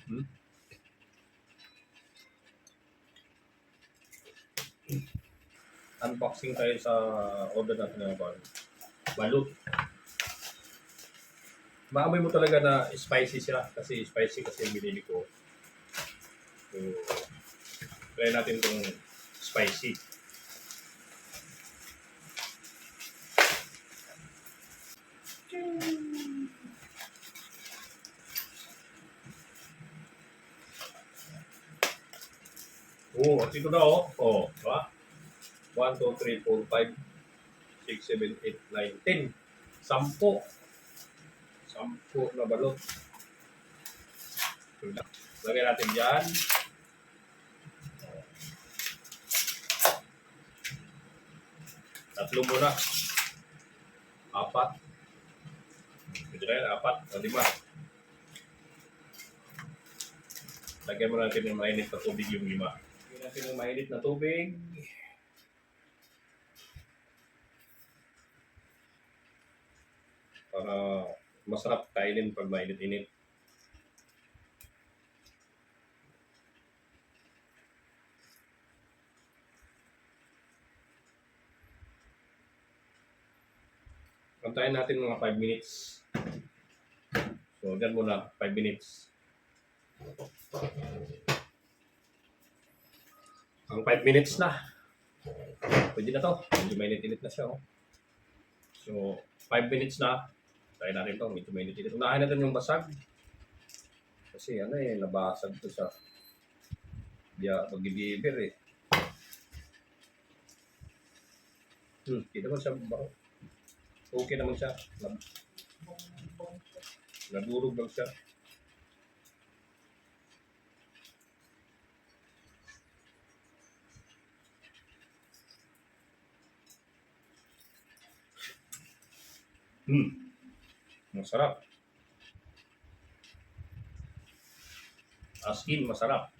Hmm? Unboxing tayo sa order natin ng balut. Maamoy mo talaga na spicy siya kasi spicy kasi yung binili ko. So, try natin itong spicy. Oh, at ito na oh. Oh, diba? 1, 2, 3, 4, 5, 6, 7, 8, 9, 10. 10. 10 na balot. Lagay natin dyan. Tatlo muna. 4. Pwede na yan, 4 o 5. Lagyan mo natin ng mainit na tubig yung 5. Lagyan natin ng mainit na tubig. Para masarap kainin pag mainit-init. Antayin natin mga 5 minutes. So, dyan muna, 5 minutes. Ang 5 minutes na. Pwede na to. Medyo mainit-init na siya. Oh. So, 5 minutes na. Try natin to. Medyo mainit-init. Unahin natin yung basag. Kasi ano eh, nabasag to sa mag-deliver eh. Hindi naman siya baro. Okay naman siya. Nadurog lang siya. Masarap. As in, masarap.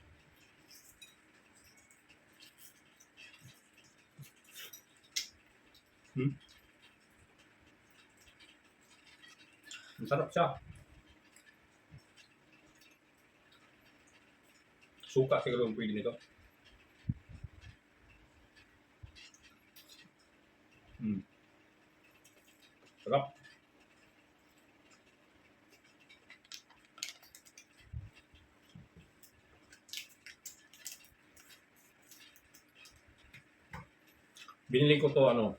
Masarap siya. Suka siguro yung pwede nito. Sarap. Binili ko to 199.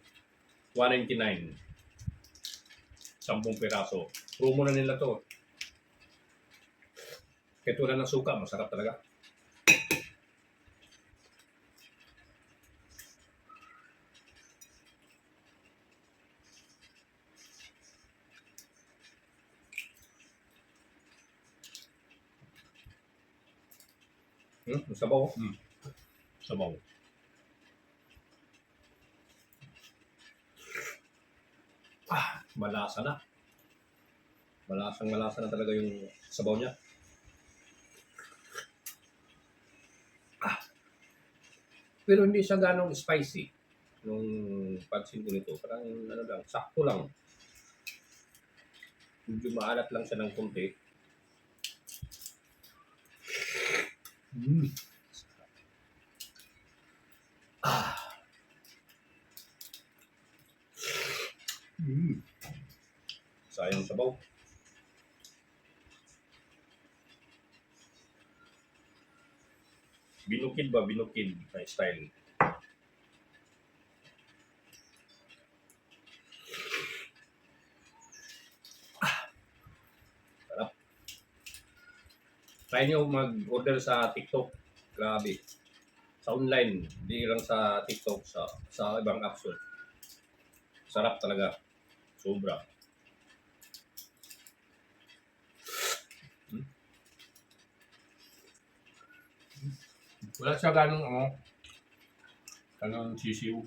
10 piraso. Promo na nila to. Kahit wala ng suka, masarap talaga. Sabaw. Sabaw. Malasa na. Malasa na talaga yung sabaw niya. Pero hindi siya ganong spicy. Nung pansin ko nito, parang lang, sakto lang. Medyo maalat lang siya ng konti. Sayang sabaw. Binukid ba? Binukid na style. Sarap. Try nyo mag-order sa TikTok. Grabe. Sa online. Hindi lang sa TikTok. Sa ibang apps. Sarap talaga. Sobra. Wala siya ganong sisiw.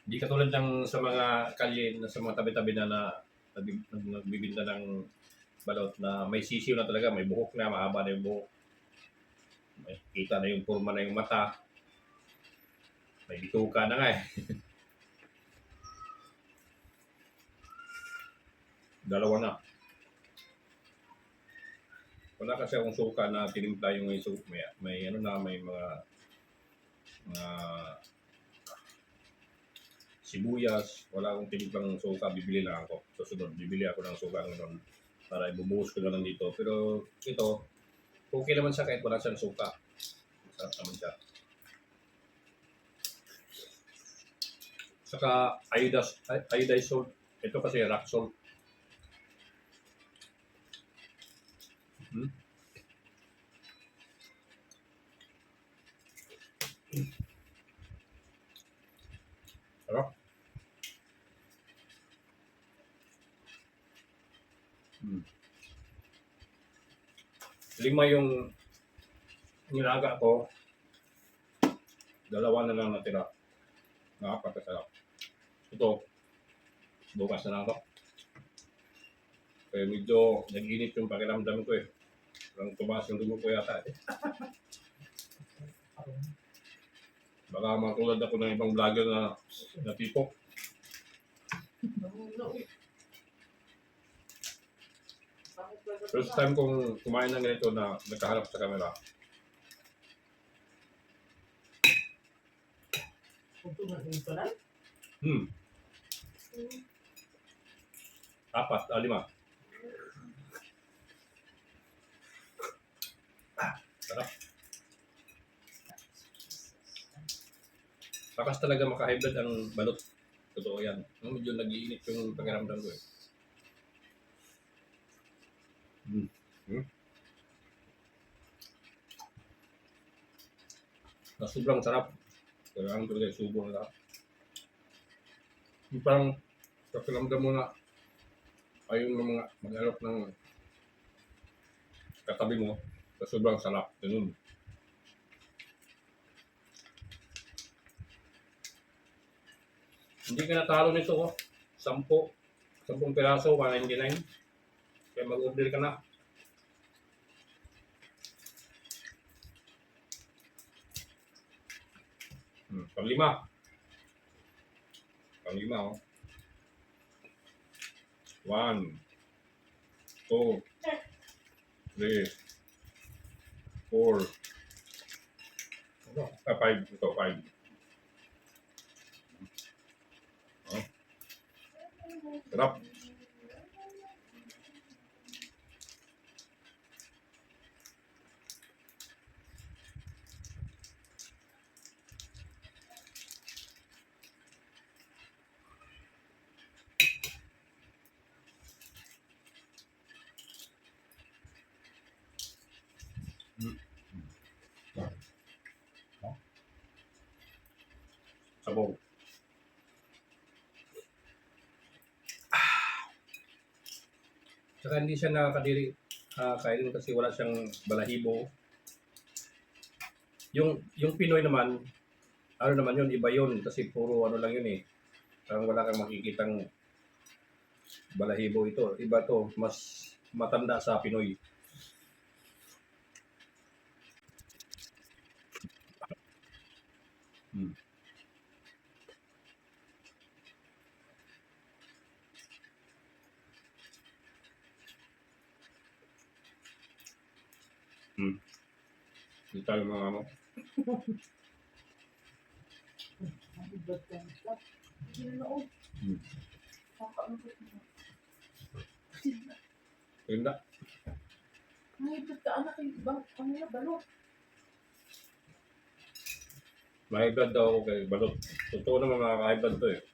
Hindi katulad ng sa mga kalye na sa mga tabi-tabi na nagbibinda ng balot na may sisiw na talaga, may buhok na, mahaba na yung buhok. May kita na yung forma na yung mata. May bituka na nga eh. Dalawa na. Wala kasi akong suka na tinimpla yung may ano na, may mga sibuyas. Wala akong tinimplang suka, bibili lang ako. Susunod, bibili ako ng suka ngayon para ibubuhos ko na lang dito. Pero ito, okay naman siya kahit wala siyang suka. Masarap naman siya. Saka iodized salt. Ito kasi rock salt. Hmm? Sarap. Hmm. 5 yung nilaga ko. 2 na lang natira. Nakapagkasarap. Ito, bukas na lang ito. Kaya medyo nag-init yung pakiramdam ko eh. Parang tumaas yung dugo ko yata eh. Baka matulad ako ng ibang vlogger na natipok. First time kong kumain ng ganito na nakaharap sa camera. Hmm. 4, 5. Sarap. Bakas talaga maka-high blood ang balot. Totoo yan. Medyo nag-iinit yung pakiramdam ko eh. Na sobrang sarap. Kailangan talaga subo na lahat. Yung parang pakiramdam mo na ayun ng mga mag-alok ng katabi mo sa sobrang sarap. Ganun. Hindi ka natalo nito ko. 10 piraso, 199. Kaya mag-order ka na. Pang-5 oh. 1, 2, 3, 4. 5. Ito, 5. Oh. Sarap. Sabaw. Saka hindi siya nakakadiri kainin kasi wala siyang balahibo. Yung Pinoy naman, ano naman yun, iba yun kasi puro ano lang yun eh. Parang wala kang makikitang balahibo ito. Iba to, mas matanda sa Pinoy. Hindi tayo mga ano. Ganda. May blood daw ako kay balot. Totoo naman mga ka-high blood to eh.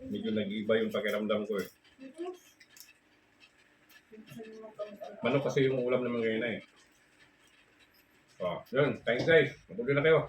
Medyo nag-iba yung pakiramdam ko eh. Manok kasi yung ulam naman ngayon na eh. So, yun. Thanks guys. Mabuti na kayo.